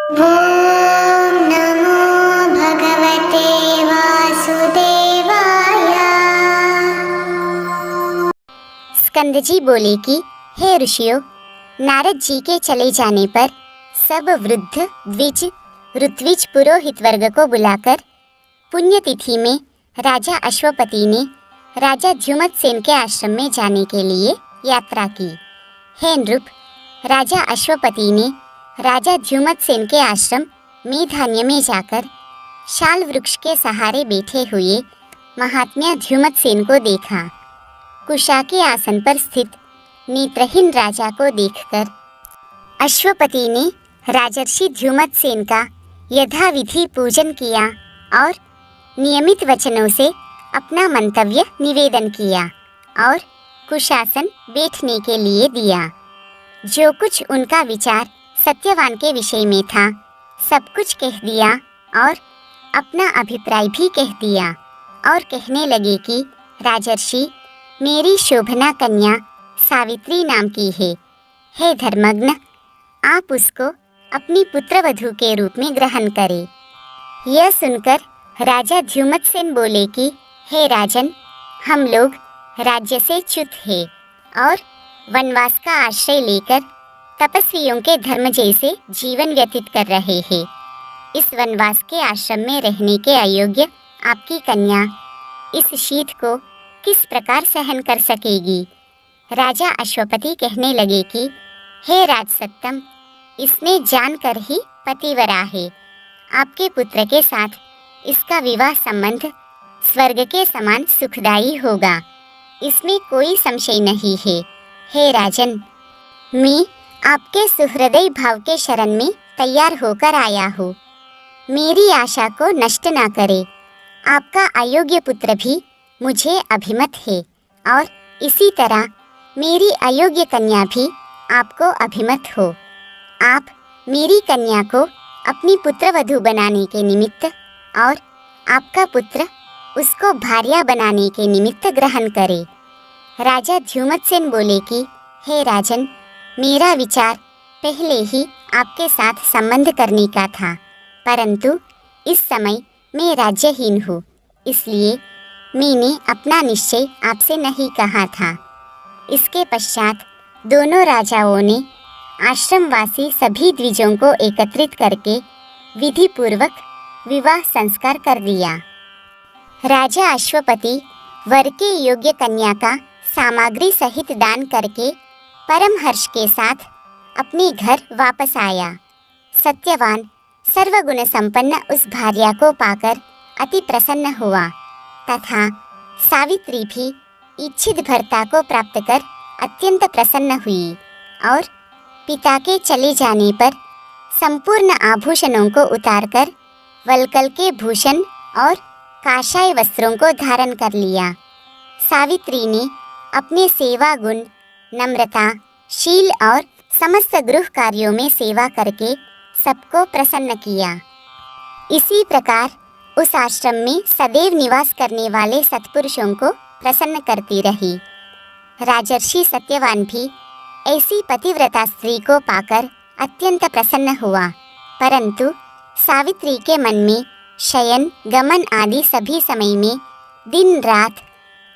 ॐ नमो भगवते वासुदेवाय। स्कंद जी बोले कि हे ऋषियों, नारद जी के चले जाने पर सब वृद्ध द्विज ऋत्विज पुरोहित वर्ग को बुलाकर पुण्यतिथि में राजा अश्वपति ने राजा ध्युमतसेन के आश्रम में जाने के लिए यात्रा की। हे नृप, राजा अश्वपति ने राजा ध्युमतसेन के आश्रम मेधान्य में जाकर शाल वृक्ष के सहारे बैठे हुए महात्मा ध्युमतसेन को देखा। कुशा के आसन पर स्थित नेत्रहीन राजा को देखकर अश्वपति ने राजर्षि ध्युमतसेन का यथाविधि पूजन किया और नियमित वचनों से अपना मंतव्य निवेदन किया और कुशासन बैठने के लिए दिया। जो कुछ उनका विचार सत्यवान के विषय में था सब कुछ कह दिया और अपना अभिप्राय भी कह दिया और कहने लगे कि राजर्षि, मेरी शोभना कन्या सावित्री नाम की है। हे धर्मज्ञ, आप उसको अपनी पुत्रवधू के रूप में ग्रहण करें। यह सुनकर राजा ध्युमतसेन बोले कि हे राजन, हम लोग राज्य से च्युत हैं और वनवास का आश्रय लेकर तपस्वियों के धर्म जैसे जीवन व्यतीत कर रहे हैं। इस वनवास के आश्रम में रहने के अयोग्य आपकी कन्या इस शीत को किस प्रकार सहन कर सकेगी। राजा अश्वपति कहने लगे कि हे राजसत्तम, इसने जानकर ही पतिव्रता है। आपके पुत्र के साथ इसका विवाह संबंध स्वर्ग के समान सुखदायी होगा, इसमें कोई संशय नहीं है। हे राजन, मैं आपके सुहृदय भाव के शरण में तैयार होकर आया हूँ। मेरी आशा को नष्ट ना करे। आपका अयोग्य पुत्र भी मुझे अभिमत है और इसी तरह मेरी अयोग्य कन्या भी आपको अभिमत हो। आप मेरी कन्या को अपनी पुत्रवधू बनाने के निमित्त और आपका पुत्र उसको भार्या बनाने के निमित्त ग्रहण करे। राजा ध्युमतसेन बोले कि हे राजन, मेरा विचार पहले ही आपके साथ संबंध करने का था, परंतु इस समय मैं राज्यहीन हूँ, इसलिए मैंने अपना निश्चय आपसे नहीं कहा था। इसके पश्चात दोनों राजाओं ने आश्रमवासी सभी द्विजों को एकत्रित करके विधिपूर्वक विवाह संस्कार कर दिया। राजा अश्वपति वर के योग्य कन्या का सामग्री सहित दान करके परम हर्ष के साथ अपने घर वापस आया। सत्यवान सर्वगुण संपन्न उस भार्या को पाकर अति प्रसन्न हुआ तथा सावित्री भी इच्छित भर्ता को प्राप्त कर अत्यंत प्रसन्न हुई और पिता के चले जाने पर संपूर्ण आभूषणों को उतारकर वल्कल के भूषण और काषाय वस्त्रों को धारण कर लिया। सावित्री ने अपने सेवा गुण, नम्रता, शील और समस्त गृह कार्यों में सेवा करके सबको प्रसन्न किया। इसी प्रकार उस आश्रम में सदैव निवास करने वाले सत्पुरुषों को प्रसन्न करती रही। राजर्षि सत्यवान भी ऐसी पतिव्रता स्त्री को पाकर अत्यंत प्रसन्न हुआ, परंतु सावित्री के मन में शयन, गमन आदि सभी समय में दिन रात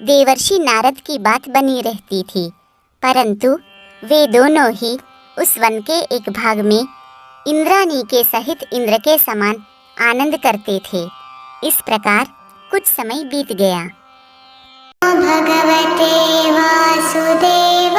देवर्षि नारद की बात बनी रहती थी, परंतु वे दोनों ही उस वन के एक भाग में इंद्राणी के सहित इंद्र के समान आनंद करते थे। इस प्रकार कुछ समय बीत गया। भगवते वासुदेवाय।